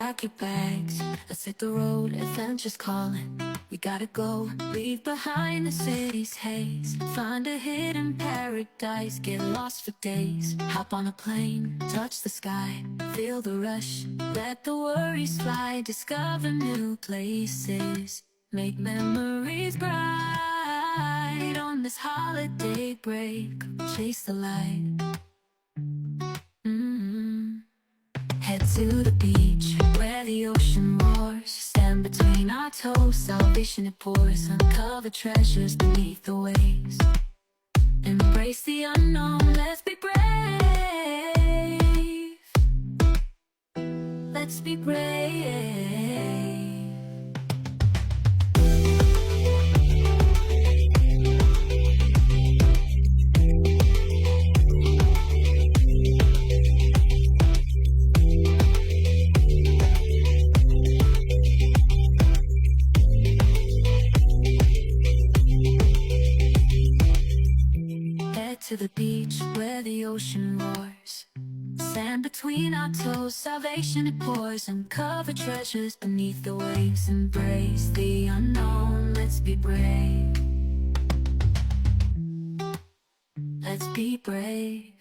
pack your bags, let's hit the road, adventure's calling. We gotta go, leave behind the city's haze, find a hidden paradise, get lost for days. Hop on a plane, touch the sky, feel the rush, let the worries fly, discover new places, make memories bright. On this holiday break, chase the light. Head to the beach, where the ocean roars, stand between our toes, salvation it pours, uncover treasures beneath the waves. Embrace the unknown, let's be brave. Let's be brave. To the beach where the ocean roars, sand between our toes, salvation it pours, uncover treasures beneath the waves. Embrace the unknown, let's be brave. Let's be brave.